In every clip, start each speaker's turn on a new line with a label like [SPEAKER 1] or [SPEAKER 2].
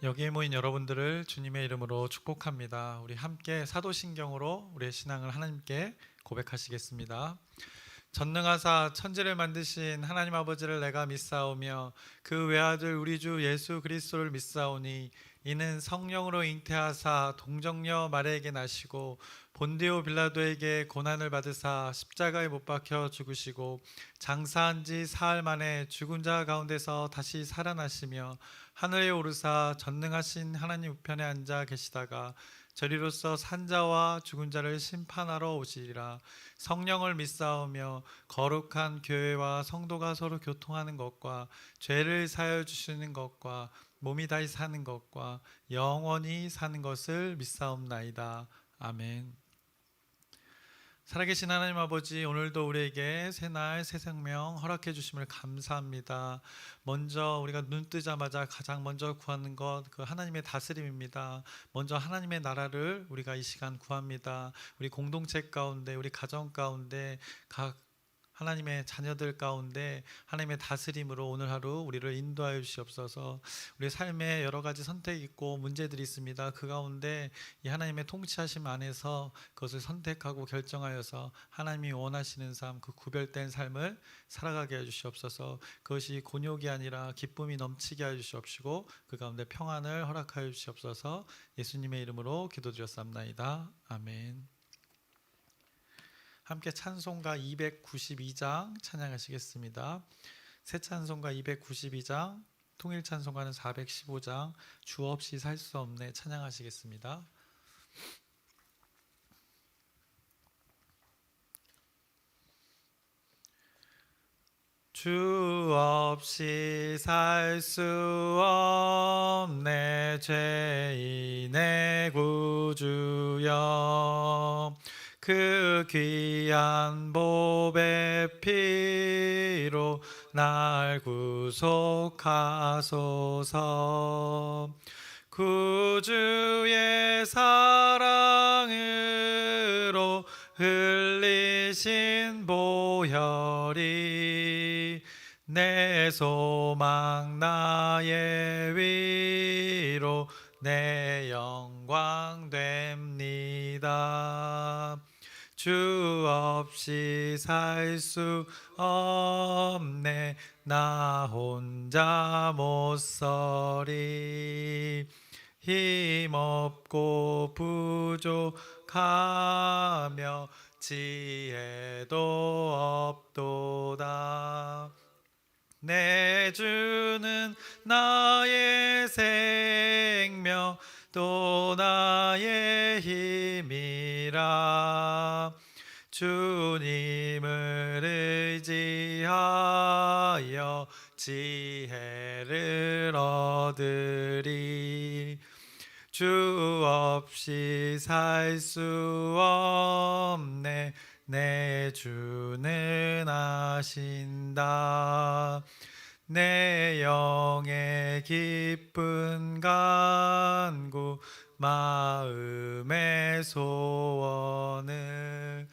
[SPEAKER 1] 여기에 모인 여러분들을 주님의 이름으로 축복합니다. 우리 함께 사도신경으로 우리의 신앙을 하나님께 고백하시겠습니다. 전능하사 천지를 만드신 하나님 아버지를 내가 믿사오며 그 외아들 우리 주 예수 그리스도를 믿사오니 이는 성령으로 잉태하사 동정녀 마리아에게 나시고 본디오 빌라도에게 고난을 받으사 십자가에 못 박혀 죽으시고 장사한 지 사흘 만에 죽은 자 가운데서 다시 살아나시며 하늘에 오르사 전능하신 하나님 우편에 앉아 계시다가 저리로서 산자와 죽은 자를 심판하러 오시리라. 성령을 믿사오며 거룩한 교회와 성도가 서로 교통하는 것과 죄를 사하여 주시는 것과 몸이 다시 사는 것과 영원히 사는 것을 믿사옵나이다. 아멘. 살아계신 하나님 아버지, 오늘도 우리에게 새날 새 생명 허락해 주심을 감사합니다. 먼저 우리가 눈 뜨자마자 가장 먼저 구하는 것, 그 하나님의 다스림입니다. 먼저 하나님의 나라를 우리가 이 시간 구합니다. 우리 공동체 가운데, 우리 가정 가운데, 각 하나님의 자녀들 가운데 하나님의 다스림으로 오늘 하루 우리를 인도하여 주시옵소서. 우리 삶에 여러 가지 선택이 있고 문제들이 있습니다. 그 가운데 이 하나님의 통치하심 안에서 그것을 선택하고 결정하여서 하나님이 원하시는 삶, 그 구별된 삶을 살아가게 해 주시옵소서. 그것이 곤욕이 아니라 기쁨이 넘치게 해 주시옵시고 그 가운데 평안을 허락하여 주시옵소서. 예수님의 이름으로 기도드렸사옵나이다. 아멘. 함께 찬송가 292장 찬양하시겠습니다. 새 찬송가 292장, 통일 찬송가는 415장, 주 없이 살 수 없네 찬양하시겠습니다. 주 없이 살 수 없네 죄인의 구주여, 그 귀한 보배 피로 날 구속하소서. 구주의 사랑으로 흘리신 보혈이 내 소망 나의 위로 내 영광 됩니다. 주 없이 살 수 없네 나 혼자 못 서리. 힘없고 부족하며 지혜도 없도다. 내 주는 나의 생명 또 나의 힘이라. 주님을 의지하여 지혜를 얻으리. 주 없이 살 수 없네 내 주는 아신다. 내 영의 깊은 간구 마음의 소원을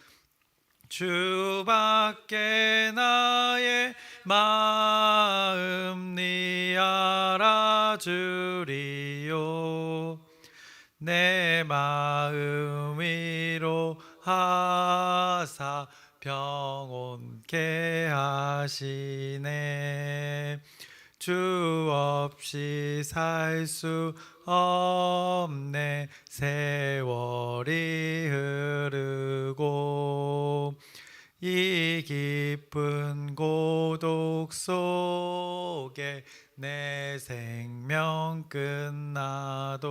[SPEAKER 1] 주밖에 나의 마음 네 알아주리요. 내 마음 위로하사 평온케 하시네. 주 없이 살 수 없네 세월이 흐르고 이 깊은 고독 속에 내 생명 끝나도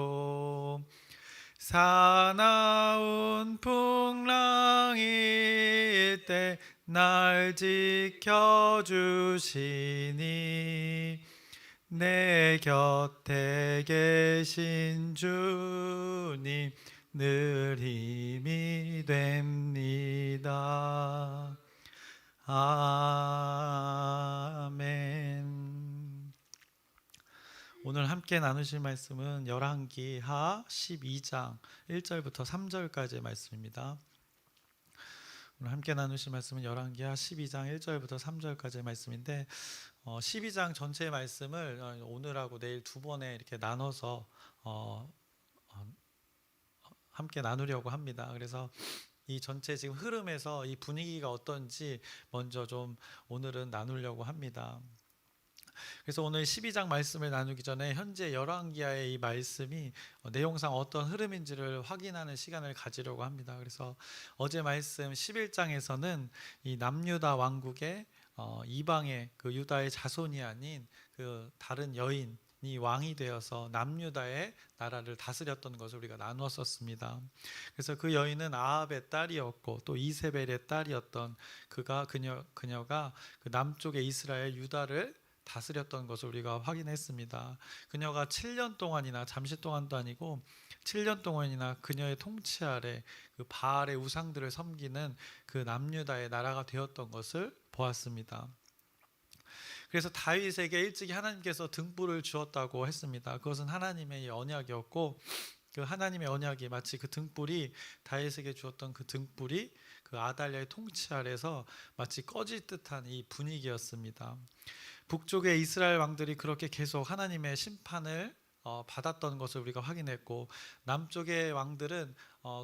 [SPEAKER 1] 사나운 풍랑일 때 날 지켜주시니 내 곁에 계신 주님 늘 힘이 됩니다. 아멘. 오늘 함께 나누실 말씀은 열왕기하 12장 1절부터 3절까지의 말씀입니다. 오늘 함께 나누실 말씀은 열왕기하 12장 1절부터 3절까지의 말씀인데 12장 전체의 말씀을 오늘하고 내일 두 번에 이렇게 나눠서 함께 나누려고 합니다. 그래서 이 전체 지금 흐름에서 이 분위기가 어떤지 먼저 좀 오늘은 나누려고 합니다. 그래서 오늘 12장 말씀을 나누기 전에 현재 열왕기하의 이 말씀이 내용상 어떤 흐름인지를 확인하는 시간을 가지려고 합니다. 그래서 어제 말씀 11장에서는 이 남유다 왕국의 이방의 그 유다의 자손이 아닌 그 다른 여인이 왕이 되어서 남유다의 나라를 다스렸던 것을 우리가 나누었었습니다. 그래서 그 여인은 아합의 딸이었고 또 이세벨의 딸이었던 그녀가 그 남쪽의 이스라엘 유다를 다스렸던 것을 우리가 확인했습니다. 그녀가 7년 동안이나 잠시 동안도 아니고 7년 동안이나 그녀의 통치 아래 그 바알의 우상들을 섬기는 그 남유다의 나라가 되었던 것을 보았습니다. 그래서 다윗에게 일찍이 하나님께서 등불을 주었다고 했습니다. 그것은 하나님의 언약이었고 그 하나님의 언약이 마치 그 등불이 다윗에게 주었던 그 등불이 그 아달랴의 통치 아래서 마치 꺼질 듯한 이 분위기였습니다. 북쪽의 이스라엘 왕들이 그렇게 계속 하나님의 심판을 받았던 것을 우리가 확인했고 남쪽의 왕들은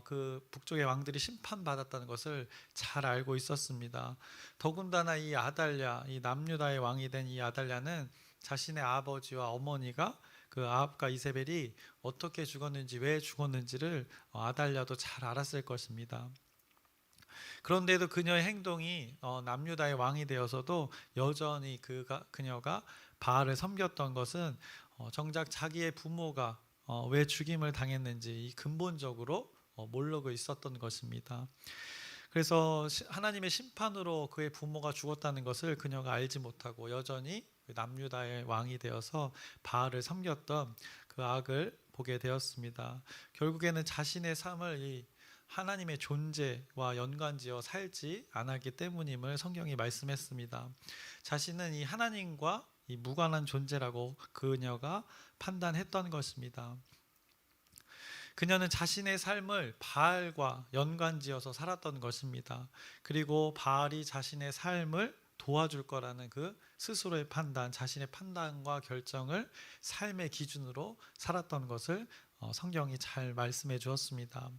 [SPEAKER 1] 그 북쪽의 왕들이 심판받았다는 것을 잘 알고 있었습니다. 더군다나 이 아달랴, 이 남유다의 왕이 된 이 아달랴는 자신의 아버지와 어머니가 그 아합과 이세벨이 어떻게 죽었는지 왜 죽었는지를 아달랴도 잘 알았을 것입니다. 그런데도 그녀의 행동이 남유다의 왕이 되어서도 여전히 그녀가 바알을 섬겼던 것은 정작 자기의 부모가 왜 죽임을 당했는지 이 근본적으로 모르고 있었던 것입니다. 그래서 하나님의 심판으로 그의 부모가 죽었다는 것을 그녀가 알지 못하고 여전히 남유다의 왕이 되어서 바알을 섬겼던 그 악을 보게 되었습니다. 결국에는 자신의 삶을 이 하나님의 존재와 연관지어 살지 않았기 때문임을 성경이 말씀했습니다. 자신은 이 하나님과 이 무관한 존재라고 그녀가 판단했던 것입니다. 그녀는 자신의 삶을 바알과 연관지어서 살았던 것입니다. 그리고 바알이 자신의 삶을 도와줄 거라는 그 스스로의 판단, 자신의 판단과 결정을 삶의 기준으로 살았던 것을 성경이 잘 말씀해 주었습니다.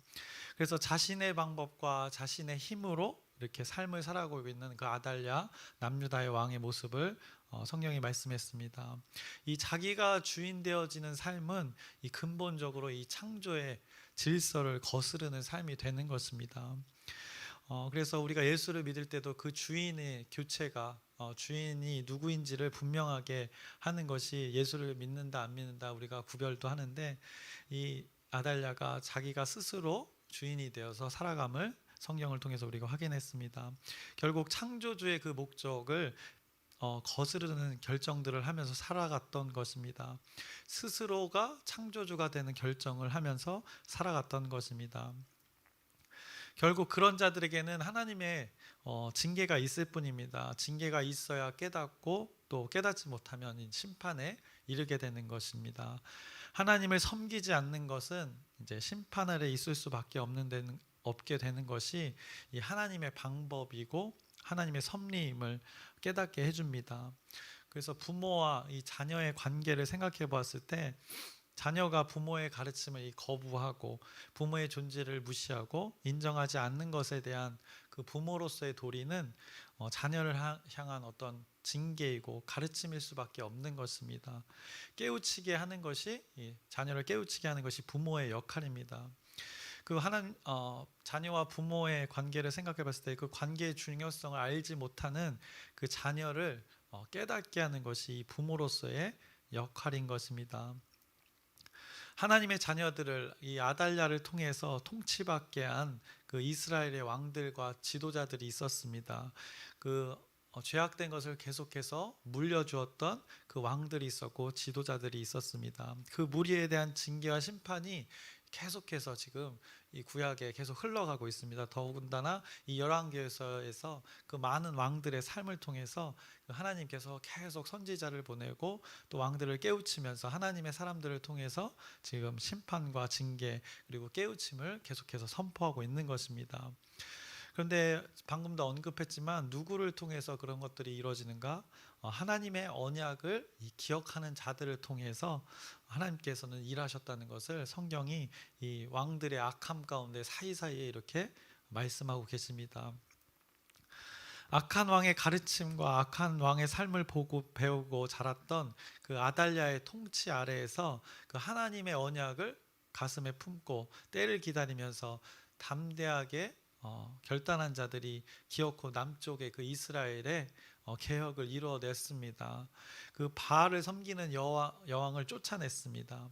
[SPEAKER 1] 그래서 자신의 방법과 자신의 힘으로 이렇게 삶을 살아가고 있는 그 아달랴 남유다의 왕의 모습을 성경이 말씀했습니다. 이 자기가 주인 되어지는 삶은 이 근본적으로 이 창조의 질서를 거스르는 삶이 되는 것입니다. 그래서 우리가 예수를 믿을 때도 그 주인의 교체가 주인이 누구인지를 분명하게 하는 것이 예수를 믿는다 안 믿는다 우리가 구별도 하는데 이 아달랴가 자기가 스스로 주인이 되어서 살아감을 성경을 통해서 우리가 확인했습니다. 결국 창조주의 그 목적을 거스르는 결정들을 하면서 살아갔던 것입니다. 스스로가 창조주가 되는 결정을 하면서 살아갔던 것입니다. 결국 그런 자들에게는 하나님의 징계가 있을 뿐입니다. 징계가 있어야 깨닫고 또 깨닫지 못하면 심판에 이르게 되는 것입니다. 하나님을 섬기지 않는 것은 이제 심판 아래 있을 수밖에 없게 되는 것이 이 하나님의 방법이고 하나님의 섭리임을 깨닫게 해줍니다. 그래서 부모와 이 자녀의 관계를 생각해 보았을 때 자녀가 부모의 가르침을 거부하고 부모의 존재를 무시하고 인정하지 않는 것에 대한 그 부모로서의 도리는 자녀를 향한 어떤 징계이고 가르침일 수밖에 없는 것입니다. 깨우치게 하는 것이 자녀를 깨우치게 하는 것이 부모의 역할입니다. 그 자녀와 부모의 관계를 생각해 봤을 때 그 관계의 중요성을 알지 못하는 그 자녀를 깨닫게 하는 것이 이 부모로서의 역할인 것입니다. 하나님의 자녀들을 이 아달랴를 통해서 통치받게 한 그 이스라엘의 왕들과 지도자들이 있었습니다. 그 죄악된 것을 계속해서 물려주었던 그 왕들이 있었고 지도자들이 있었습니다. 그 무리에 대한 징계와 심판이 계속해서 지금 이 구약에 계속 흘러가고 있습니다. 더군다나 이 열왕기에서 그 많은 왕들의 삶을 통해서 하나님께서 계속 선지자를 보내고 또 왕들을 깨우치면서 하나님의 사람들을 통해서 지금 심판과 징계 그리고 깨우침을 계속해서 선포하고 있는 것입니다. 그런데 방금도 언급했지만 누구를 통해서 그런 것들이 이루어지는가? 하나님의 언약을 기억하는 자들을 통해서 하나님께서는 일하셨다는 것을 성경이 이 왕들의 악함 가운데 사이사이에 이렇게 말씀하고 계십니다. 악한 왕의 가르침과 악한 왕의 삶을 보고 배우고 자랐던 그 아달랴의 통치 아래에서 그 하나님의 언약을 가슴에 품고 때를 기다리면서 담대하게 결단한 자들이 기어코 남쪽의 그 이스라엘의 개혁을 이루어냈습니다. 그 바알을 섬기는 여왕을 쫓아냈습니다.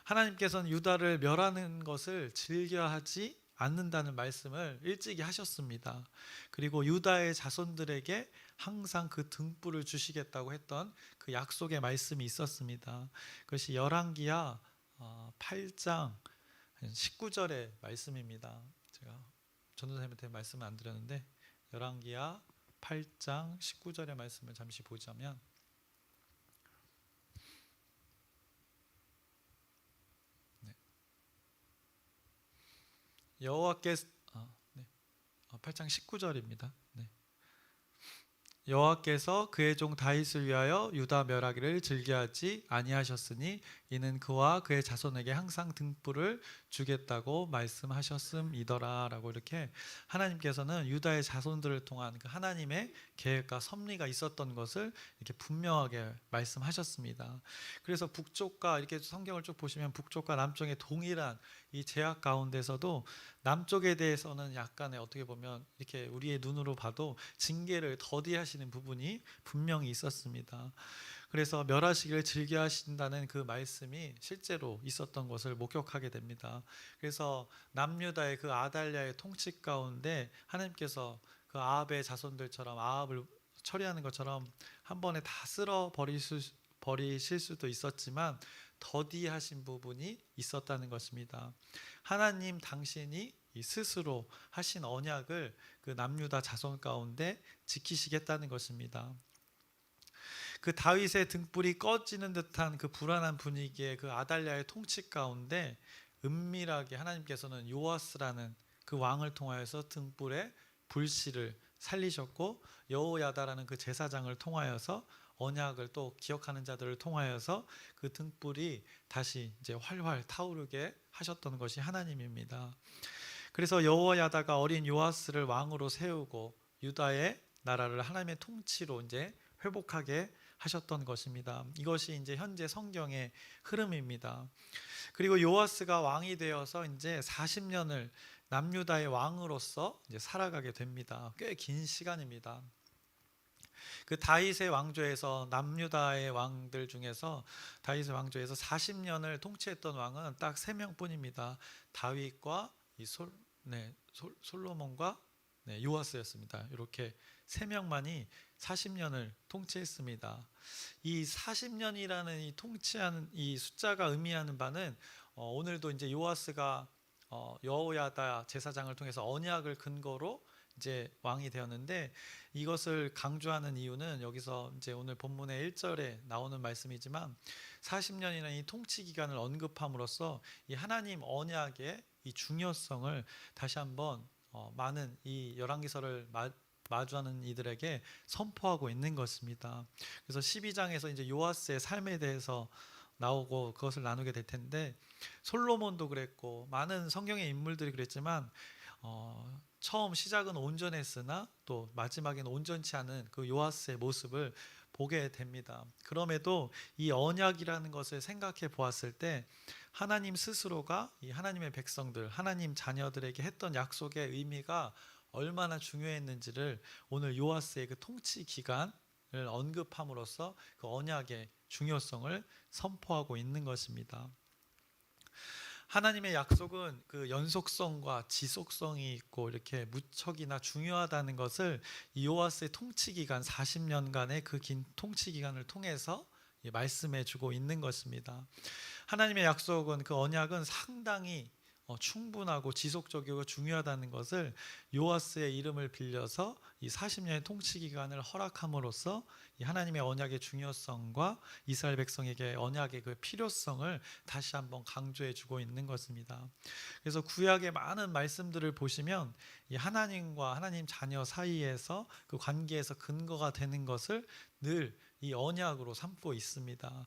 [SPEAKER 1] 하나님께서는 유다를 멸하는 것을 즐겨하지 않는다는 말씀을 일찍이 하셨습니다. 그리고 유다의 자손들에게 항상 그 등불을 주시겠다고 했던 그 약속의 말씀이 있었습니다. 그것이 열왕기하 8장 19절의 말씀입니다. 제가 전도사님한테 말씀을 안 드렸는데 열왕기하 8장 19절의 말씀을 잠시 보자면 여호와께서 8장 19절입니다. 여호와께서 그의 종 다윗을 위하여 유다 멸하기를 즐겨하지 아니하셨으니 이는 그와 그의 자손에게 항상 등불을 주겠다고 말씀하셨음이더라 라고 이렇게 하나님께서는 유다의 자손들을 통한 그 하나님의 계획과 섭리가 있었던 것을 이렇게 분명하게 말씀하셨습니다. 그래서 북쪽과 이렇게 성경을 쭉 보시면 북쪽과 남쪽의 동일한 이 제약 가운데서도 남쪽에 대해서는 약간의 어떻게 보면 이렇게 우리의 눈으로 봐도 징계를 더디하시는 부분이 분명히 있었습니다. 그래서 멸하시기를 즐겨하신다는 그 말씀이 실제로 있었던 것을 목격하게 됩니다. 그래서 남유다의 그 아달랴의 통치 가운데 하나님께서 그 아합의 자손들처럼 아합을 처리하는 것처럼 한 번에 다 쓸어 버리실 수도 있었지만 더디하신 부분이 있었다는 것입니다. 하나님 당신이 스스로 하신 언약을 그 남유다 자손 가운데 지키시겠다는 것입니다. 그 다윗의 등불이 꺼지는 듯한 그 불안한 분위기의 그 아달랴의 통치 가운데 은밀하게 하나님께서는 요아스라는 그 왕을 통하여서 등불의 불씨를 살리셨고 여호야다라는 그 제사장을 통하여서 언약을 또 기억하는 자들을 통하여서 그 등불이 다시 이제 활활 타오르게 하셨던 것이 하나님입니다. 그래서 여호야다가 어린 요아스를 왕으로 세우고 유다의 나라를 하나님의 통치로 이제 회복하게 하셨던 것입니다. 이것이 이제 현재 성경의 흐름입니다. 그리고 요아스가 왕이 되어서 이제 40년을 남유다의 왕으로서 이제 살아가게 됩니다. 꽤 긴 시간입니다. 그 다윗의 왕조에서 남유다의 왕들 중에서 다윗의 왕조에서 40년을 통치했던 왕은 딱 3명뿐입니다. 다윗과 솔로몬과 요아스였습니다. 이렇게 3명만이 40년을 통치했습니다. 이 40년이라는 이 통치하는 이 숫자가 의미하는 바는 오늘도 이제 요아스가 여호야다 제사장을 통해서 언약을 근거로 이제 왕이 되었는데 이것을 강조하는 이유는 여기서 이제 오늘 본문의 1절에 나오는 말씀이지만 40년이라는 이 통치 기간을 언급함으로써 이 하나님 언약의 이 중요성을 다시 한번 많은 이 열왕기서를 마주하는 이들에게 선포하고 있는 것입니다. 그래서 12장에서 이제 요아스의 삶에 대해서 나오고 그것을 나누게 될 텐데 솔로몬도 그랬고 많은 성경의 인물들이 그랬지만 처음 시작은 온전했으나 또 마지막에는 온전치 않은 그 요아스의 모습을 보게 됩니다. 그럼에도 이 언약이라는 것을 생각해 보았을 때 하나님 스스로가 이 하나님의 백성들, 하나님 자녀들에게 했던 약속의 의미가 얼마나 중요했는지를 오늘 요아스의 그 통치 기간을 언급함으로써 그 언약의 중요성을 선포하고 있는 것입니다. 하나님의 약속은 그 연속성과 지속성이 있고 이렇게 무척이나 중요하다는 것을 이 요아스의 통치 기간 40년간의 그 긴 통치 기간을 통해서 말씀해 주고 있는 것입니다. 하나님의 약속은 그 언약은 상당히 충분하고 지속적이고 중요하다는 것을 요아스의 이름을 빌려서 이 40년의 통치 기간을 허락함으로써 이 하나님의 언약의 중요성과 이스라엘 백성에게 언약의 그 필요성을 다시 한번 강조해 주고 있는 것입니다. 그래서 구약의 많은 말씀들을 보시면 이 하나님과 하나님 자녀 사이에서 그 관계에서 근거가 되는 것을 늘 이 언약으로 삼고 있습니다.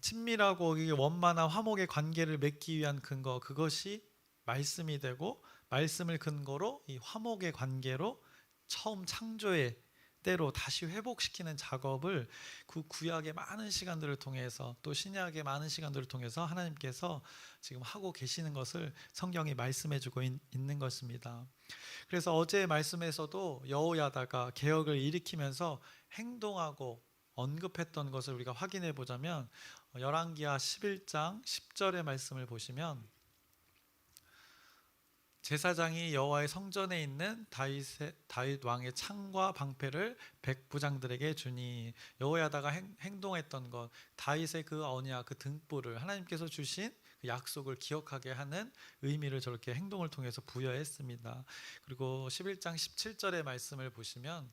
[SPEAKER 1] 친밀하고 원만한 화목의 관계를 맺기 위한 근거, 그것이 말씀이 되고, 말씀을 근거로 이 화목의 관계로 처음 창조의 때로 다시 회복시키는 작업을 그 구약의 많은 시간들을 통해서, 또 신약의 많은 시간들을 통해서 하나님께서 지금 하고 계시는 것을 성경이 말씀해 주고 있는 것입니다. 그래서 어제의 말씀에서도 여호야다가 개혁을 일으키면서 행동하고 언급했던 것을 우리가 확인해 보자면, 열왕기하 11장 10절의 말씀을 보시면, 제사장이 여호와의 성전에 있는 다윗 왕의 창과 방패를 백부장들에게 주니, 여호야다가 행동했던 것, 다윗의 그 언약, 그 등불을 하나님께서 주신 그 약속을 기억하게 하는 의미를 저렇게 행동을 통해서 부여했습니다. 그리고 11장 17절의 말씀을 보시면,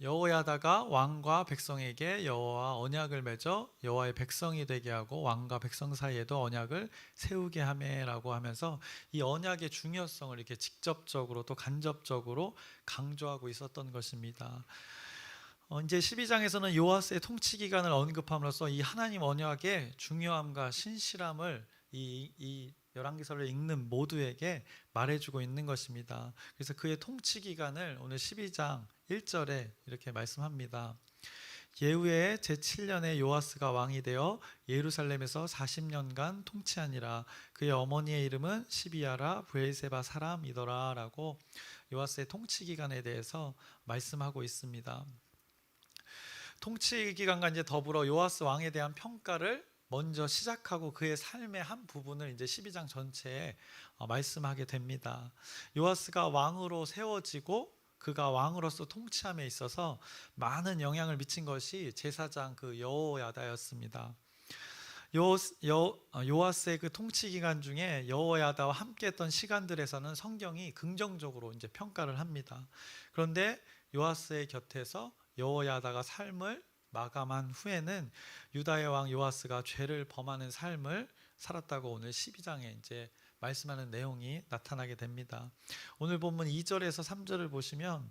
[SPEAKER 1] 여호야다가 왕과 백성에게 여호와 언약을 맺어 여호와의 백성이 되게 하고 왕과 백성 사이에도 언약을 세우게 하매라고 하면서 이 언약의 중요성을 이렇게 직접적으로 또 간접적으로 강조하고 있었던 것입니다. 이제 12장에서는 요아스의 통치 기간을 언급함으로써 이 하나님 언약의 중요함과 신실함을 이 열왕기서를 읽는 모두에게 말해주고 있는 것입니다. 그래서 그의 통치 기간을 오늘 12장 1절에 이렇게 말씀합니다. 예후의 제7년에 요아스가 왕이 되어 예루살렘에서 40년간 통치하니라. 그의 어머니의 이름은 시비야라 브엘세바 사람이더라 라고 요아스의 통치 기간에 대해서 말씀하고 있습니다. 통치 기간과 이제 더불어 요아스 왕에 대한 평가를 먼저 시작하고 그의 삶의 한 부분을 이제 12장 전체에 말씀하게 됩니다. 요아스가 왕으로 세워지고 그가 왕으로서 통치함에 있어서 많은 영향을 미친 것이 제사장 그 여호야다였습니다. 요아스의 그 통치 기간 중에 여호야다와 함께했던 시간들에서는 성경이 긍정적으로 이제 평가를 합니다. 그런데 요아스의 곁에서 여호야다가 삶을 마감한 후에는 유다의 왕 요아스가 죄를 범하는 삶을 살았다고 오늘 12장에 이제 말씀하는 내용이 나타나게 됩니다. 오늘 본문 2절에서 3절을 보시면,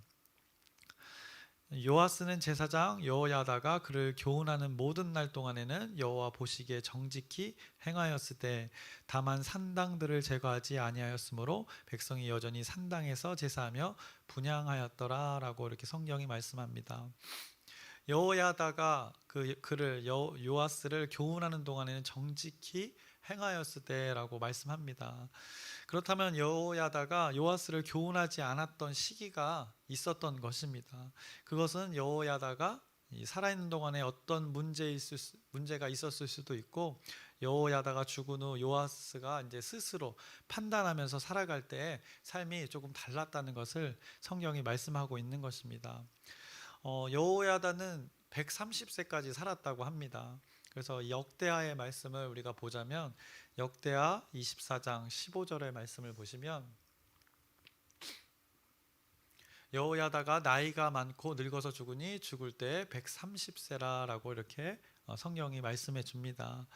[SPEAKER 1] 요아스는 제사장 여호야다가 그를 교훈하는 모든 날 동안에는 여호와 보시기에 정직히 행하였을 때 다만 산당들을 제거하지 아니하였으므로 백성이 여전히 산당에서 제사하며 분향하였더라 라고 이렇게 성경이 말씀합니다. 여호야다가 그를 요아스를 교훈하는 동안에는 정직히 행하였을 때라고 말씀합니다. 그렇다면 여호야다가 요아스를 교훈하지 않았던 시기가 있었던 것입니다. 그것은 여호야다가 살아있는 동안에 어떤 문제가 있었을 수도 있고, 여호야다가 죽은 후 요아스가 이제 스스로 판단하면서 살아갈 때 삶이 조금 달랐다는 것을 성경이 말씀하고 있는 것입니다. 여호야다는 130세까지 살았다고 합니다. 그래서 역대하의 말씀을 우리가 보자면, 역대하 24장 15절의 말씀을 보시면, 여호야다가 나이가 많고 늙어서 죽으니 죽을 때 130세라라고 이렇게 성경이 말씀해 줍니다.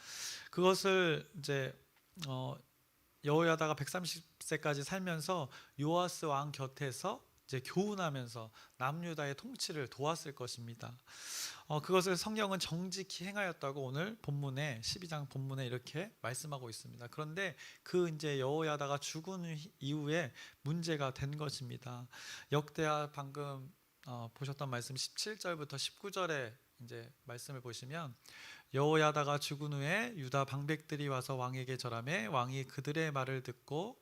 [SPEAKER 1] 그것을 이제 여호야다가 130세까지 살면서 요아스 왕 곁에서 이제 교훈하면서 남유다의 통치를 도왔을 것입니다. 그것을 성경은 정직히 행하였다고 오늘 본문에 12장 본문에 이렇게 말씀하고 있습니다. 그런데 그 이제 여호야다가 죽은 이후에 문제가 된 것입니다. 역대하 방금 보셨던 말씀 17절부터 19절에 이제 말씀을 보시면, 여호야다가 죽은 후에 유다 방백들이 와서 왕에게 절하매 왕이 그들의 말을 듣고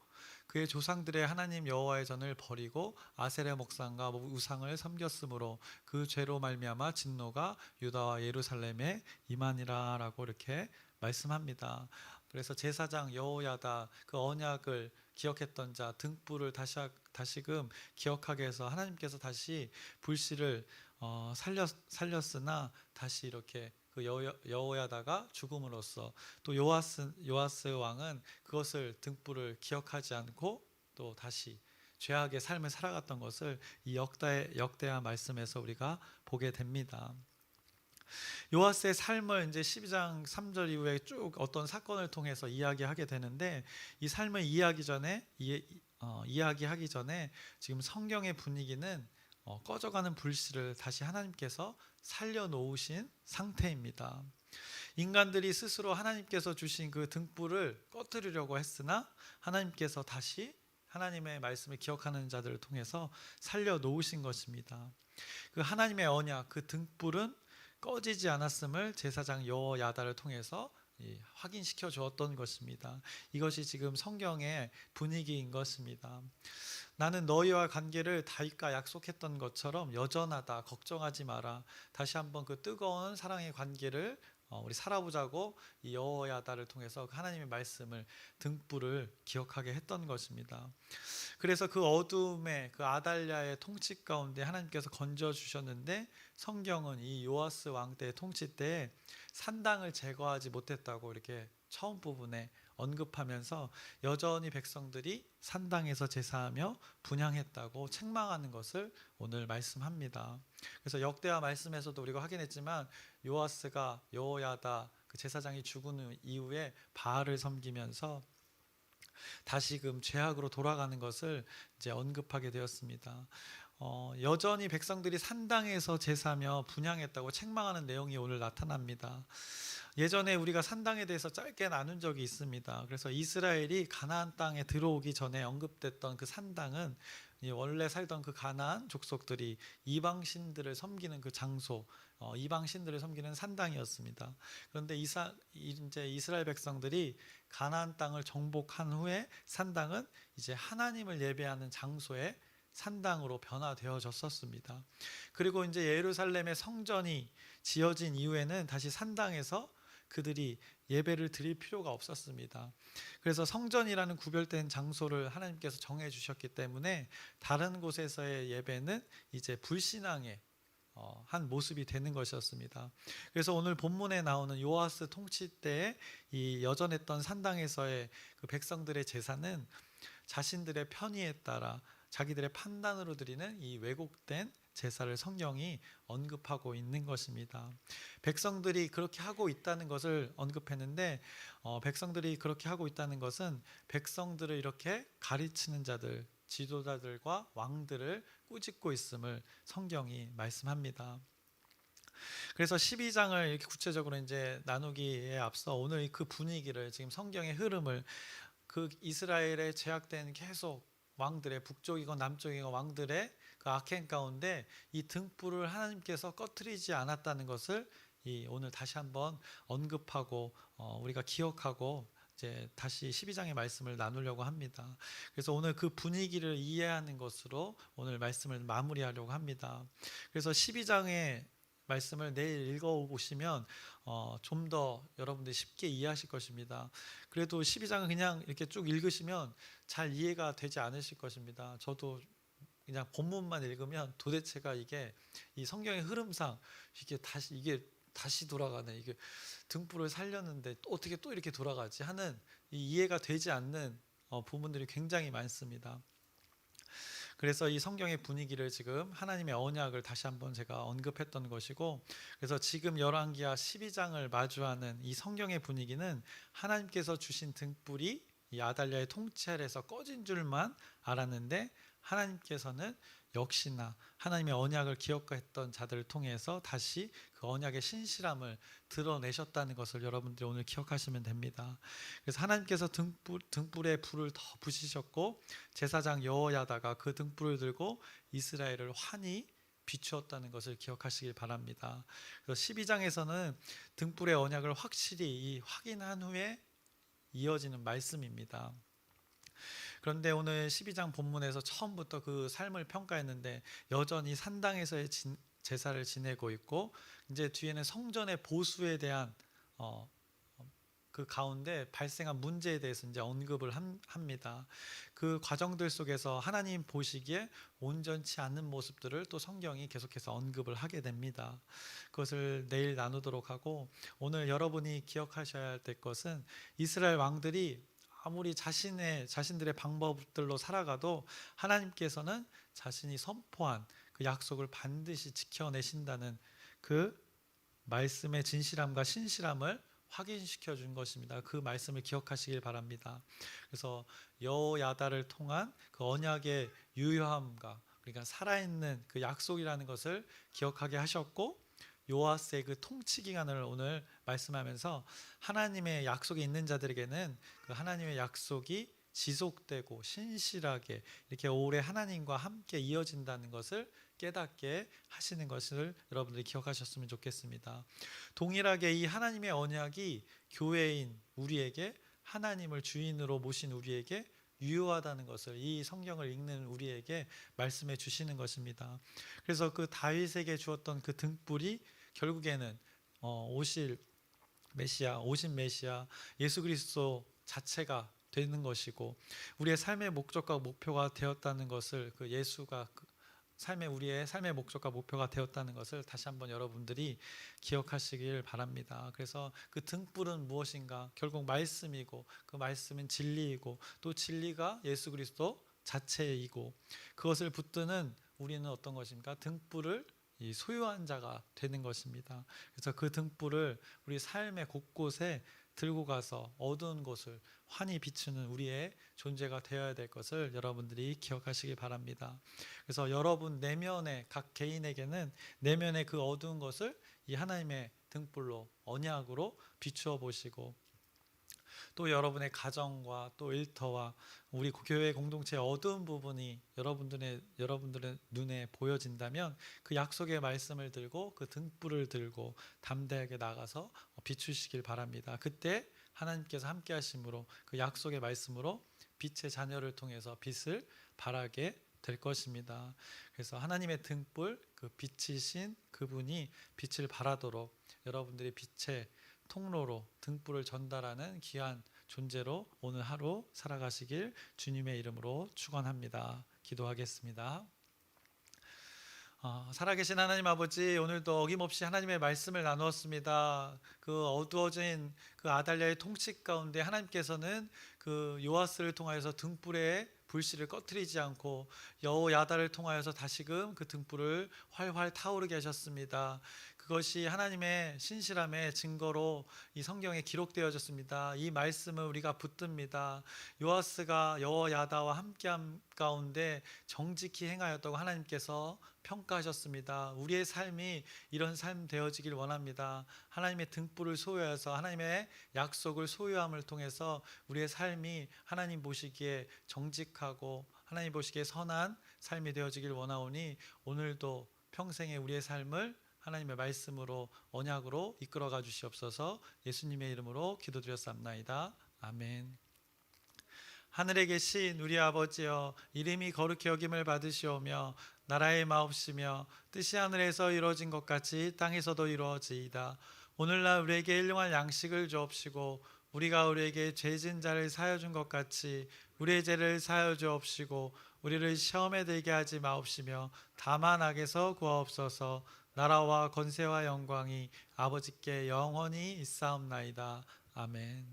[SPEAKER 1] 그의 조상들의 하나님 여호와의 전을 버리고 아세라 목상과 우상을 섬겼으므로 그 죄로 말미암아 진노가 유다와 예루살렘에 임하니라라고 이렇게 말씀합니다. 그래서 제사장 여호야다, 그 언약을 기억했던 자, 등불을 다시금 기억하게 해서 하나님께서 다시 불씨를 살렸으나 다시 이렇게 그 여호야다가 죽음으로써 또 요아스 왕은 그것을 등불을 기억하지 않고 또 다시 죄악의 삶을 살아갔던 것을 이 역대하 말씀에서 우리가 보게 됩니다. 요아스의 삶을 이제 12장 3절 이후에 쭉 어떤 사건을 통해서 이야기하게 되는데, 이 삶을 이야기하기 전에 지금 성경의 분위기는 꺼져가는 불씨를 다시 하나님께서 살려놓으신 상태입니다. 인간들이 스스로 하나님께서 주신 그 등불을 꺼뜨리려고 했으나 하나님께서 다시 하나님의 말씀을 기억하는 자들을 통해서 살려놓으신 것입니다. 그 하나님의 언약, 그 등불은 꺼지지 않았음을 제사장 여호야다를 통해서 확인시켜 주었던 것입니다. 이것이 지금 성경의 분위기인 것입니다. 나는 너희와 관계를 다윗과 약속했던 것처럼 여전하다, 걱정하지 마라. 다시 한번 그 뜨거운 사랑의 관계를 우리 살아보자고 이 여호야다를 통해서 하나님의 말씀을, 등불을 기억하게 했던 것입니다. 그래서 그 어둠의 그 아달랴의 통치 가운데 하나님께서 건져 주셨는데, 성경은 이 요아스 왕 때의 통치 때에 산당을 제거하지 못했다고 이렇게 처음 부분에 언급하면서 여전히 백성들이 산당에서 제사하며 분향했다고 책망하는 것을 오늘 말씀합니다. 그래서 역대하 말씀에서도 우리가 확인했지만 요아스가 여호야다 그 제사장이 죽은 이후에 바알을 섬기면서 다시금 죄악으로 돌아가는 것을 이제 언급하게 되었습니다. 여전히 백성들이 산당에서 제사하며 분향했다고 책망하는 내용이 오늘 나타납니다. 예전에 우리가 산당에 대해서 짧게 나눈 적이 있습니다. 그래서 이스라엘이 가나안 땅에 들어오기 전에 언급됐던 그 산당은 원래 살던 그 가나안 족속들이 이방신들을 섬기는 그 장소, 이방신들을 섬기는 산당이었습니다. 그런데 이제 이스라엘 백성들이 가나안 땅을 정복한 후에 산당은 이제 하나님을 예배하는 장소에 산당으로 변화되어졌었습니다. 그리고 이제 예루살렘의 성전이 지어진 이후에는 다시 산당에서 그들이 예배를 드릴 필요가 없었습니다. 그래서 성전이라는 구별된 장소를 하나님께서 정해 주셨기 때문에 다른 곳에서의 예배는 이제 불신앙의 한 모습이 되는 것이었습니다. 그래서 오늘 본문에 나오는 요아스 통치 때에 이 여전했던 산당에서의 그 백성들의 제사는 자신들의 편의에 따라 자기들의 판단으로 드리는 이 왜곡된 제사를 성경이 언급하고 있는 것입니다. 백성들이 그렇게 하고 있다는 것을 언급했는데, 백성들이 그렇게 하고 있다는 것은 백성들을 이렇게 가르치는 자들, 지도자들과 왕들을 꾸짖고 있음을 성경이 말씀합니다. 그래서 12장을 이렇게 구체적으로 이제 나누기에 앞서 오늘 그 분위기를, 지금 성경의 흐름을, 그 이스라엘의 제약된 계속 왕들의, 북쪽이건 남쪽이건 왕들의 그 악행 가운데 이 등불을 하나님께서 꺼트리지 않았다는 것을 오늘 다시 한번 언급하고 우리가 기억하고 이제 다시 12장의 말씀을 나누려고 합니다. 그래서 오늘 그 분위기를 이해하는 것으로 오늘 말씀을 마무리하려고 합니다. 그래서 12장의 말씀을 내일 읽어보시면 좀 더 여러분들이 쉽게 이해하실 것입니다. 그래도 12장은 그냥 이렇게 쭉 읽으시면 잘 이해가 되지 않으실 것입니다. 저도 그냥 본문만 읽으면 도대체가 이게 이 성경의 흐름상 이게 다시 돌아가네, 이게 등불을 살렸는데 또 어떻게 또 이렇게 돌아가지 하는 이해가 되지 않는 부분들이 굉장히 많습니다. 그래서 이 성경의 분위기를 지금 하나님의 언약을 다시 한번 제가 언급했던 것이고, 그래서 지금 열왕기하 12장을 마주하는 이 성경의 분위기는 하나님께서 주신 등불이 이 아달랴의 통치 아래에서 꺼진 줄만 알았는데, 하나님께서는 역시나 하나님의 언약을 기억했던 자들을 통해서 다시 그 언약의 신실함을 드러내셨다는 것을 여러분들이 오늘 기억하시면 됩니다. 그래서 하나님께서 등불에 불을 더 붙이셨고, 제사장 여호야다가 그 등불을 들고 이스라엘을 환히 비추었다는 것을 기억하시길 바랍니다. 그래서 12장에서는 등불의 언약을 확실히 확인한 후에 이어지는 말씀입니다. 그런데 오늘 12장 본문에서 처음부터 그 삶을 평가했는데 여전히 산당에서의 제사를 지내고 있고, 이제 뒤에는 성전의 보수에 대한 그 그 가운데 발생한 문제에 대해서 이제 언급을 합니다. 그 과정들 속에서 하나님 보시기에 온전치 않는 모습들을 또 성경이 계속해서 언급을 하게 됩니다. 그것을 내일 나누도록 하고, 오늘 여러분이 기억하셔야 될 것은 이스라엘 왕들이 아무리 자신들의 방법들로 살아가도 하나님께서는 자신이 선포한 그 약속을 반드시 지켜내신다는 그 말씀의 진실함과 신실함을 확인시켜 준 것입니다. 그 말씀을 기억하시길 바랍니다. 그래서 여호야다를 통한 그 언약의 유효함과, 그러니까 살아있는 그 약속이라는 것을 기억하게 하셨고, 요아스의 그 통치 기간을 오늘 말씀하면서 하나님의 약속이 있는 자들에게는 그 하나님의 약속이 지속되고 신실하게 이렇게 오래 하나님과 함께 이어진다는 것을 깨닫게 하시는 것을 여러분들이 기억하셨으면 좋겠습니다. 동일하게 이 하나님의 언약이 교회인 우리에게, 하나님을 주인으로 모신 우리에게 유효하다는 것을 이 성경을 읽는 우리에게 말씀해 주시는 것입니다. 그래서 그 다윗에게 주었던 그 등불이 결국에는 오신 메시아 예수 그리스도 자체가 되는 것이고, 우리의 삶의 목적과 목표가 되었다는 것을, 그 예수가 우리의 삶의 목적과 목표가 되었다는 것을 다시 한번 여러분들이 기억하시길 바랍니다. 그래서 그 등불은 무엇인가? 결국 말씀이고, 그 말씀은 진리이고, 또 진리가 예수 그리스도 자체이고, 그것을 붙드는 우리는 어떤 것입니까? 등불을 이 소유한 자가 되는 것입니다. 그래서 그 등불을 우리 삶의 곳곳에 들고 가서 어두운 곳을 환히 비추는 우리의 존재가 되어야 될 것을 여러분들이 기억하시기 바랍니다. 그래서 여러분 내면의 각 개인에게는 내면의 그 어두운 것을 이 하나님의 등불로, 언약으로 비추어 보시고, 또 여러분의 가정과 또 일터와 우리 교회 공동체의 어두운 부분이 여러분들의 눈에 보여진다면 그 약속의 말씀을 들고 그 등불을 들고 담대하게 나가서 비추시길 바랍니다. 그때 하나님께서 함께 하심으로, 그 약속의 말씀으로 빛의 자녀를 통해서 빛을 발하게 될 것입니다. 그래서 하나님의 등불, 그 빛이신 그분이 빛을 발하도록 여러분들이 빛의 통로로 등불을 전달하는 귀한 존재로 오늘 하루 살아가시길 주님의 이름으로 축원합니다. 기도하겠습니다. 살아계신 하나님 아버지, 오늘도 어김없이 하나님의 말씀을 나누었습니다. 그 어두워진 그 아달랴의 통치 가운데 하나님께서는 그 요아스를 통하여서 등불의 불씨를 꺼트리지 않고 여호야다를 통하여서 다시금 그 등불을 활활 타오르게 하셨습니다. 그것이 하나님의 신실함의 증거로 이 성경에 기록되어졌습니다. 이 말씀을 우리가 붙듭니다. 요아스가 여호야다와 함께함 가운데 정직히 행하였다고 하나님께서 평가하셨습니다. 우리의 삶이 이런 삶 되어지길 원합니다. 하나님의 등불을 소유해서 하나님의 약속을 소유함을 통해서 우리의 삶이 하나님 보시기에 정직하고 하나님 보시기에 선한 삶이 되어지길 원하오니, 오늘도 평생의 우리의 삶을 하나님의 말씀으로, 언약으로 이끌어가 주시옵소서. 예수님의 이름으로 기도드렸사옵나이다. 아멘. 하늘에 계신 우리 아버지여, 이름이 거룩히 여김을 받으시오며 나라의 마옵시며 뜻이 하늘에서 이루어진 것 같이 땅에서도 이루어지이다. 오늘날 우리에게 일용할 양식을 주옵시고, 우리가 우리에게 죄진 자를 사하여 준 것 같이 우리의 죄를 사하여 주옵시고, 우리를 시험에 들게 하지 마옵시며 다만 악에서 구하옵소서. 나라와 권세와 영광이 아버지께 영원히 있사옵나이다. 아멘.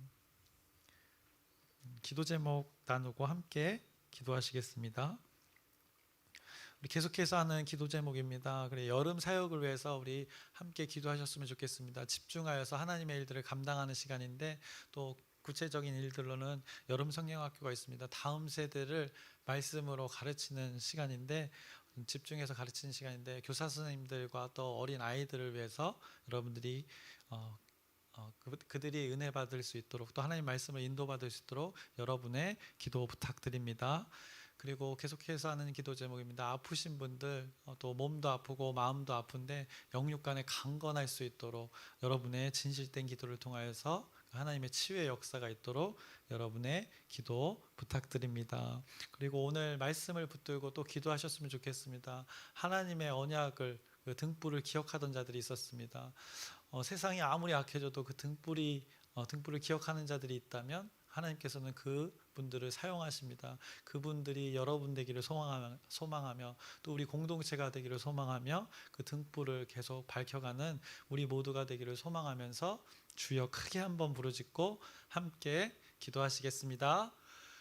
[SPEAKER 1] 기도 제목 나누고 함께 기도하시겠습니다. 우리 계속해서 하는 기도 제목입니다. 그래, 여름 사역을 위해서 우리 함께 기도하셨으면 좋겠습니다. 집중하여서 하나님의 일들을 감당하는 시간인데, 또 구체적인 일들로는 여름 성경학교가 있습니다. 다음 세대를 말씀으로 가르치는 시간인데, 집중해서 가르치는 시간인데, 교사 선생님들과 또 어린 아이들을 위해서 여러분들이 그들이 은혜 받을 수 있도록, 또 하나님 말씀을 인도받을 수 있도록 여러분의 기도 부탁드립니다. 그리고 계속해서 하는 기도 제목입니다. 아프신 분들, 또 몸도 아프고 마음도 아픈데 영육간에 강건할 수 있도록 여러분의 진실된 기도를 통하여서 하나님의 치유의 역사가 있도록 여러분의 기도 부탁드립니다. 그리고 오늘 말씀을 붙들고 또 기도하셨으면 좋겠습니다. 하나님의 언약을, 그 등불을 기억하던 자들이 있었습니다. 세상이 아무리 악해져도 그 등불을 기억하는 자들이 있다면 하나님께서는 그 분들을 사용하십니다. 그분들이 여러분 되기를 소망하며 또 우리 공동체가 되기를 소망하며 그 등불을 계속 밝혀가는 우리 모두가 되기를 소망하면서 주여 크게 한번 부르짖고 함께 기도하시겠습니다.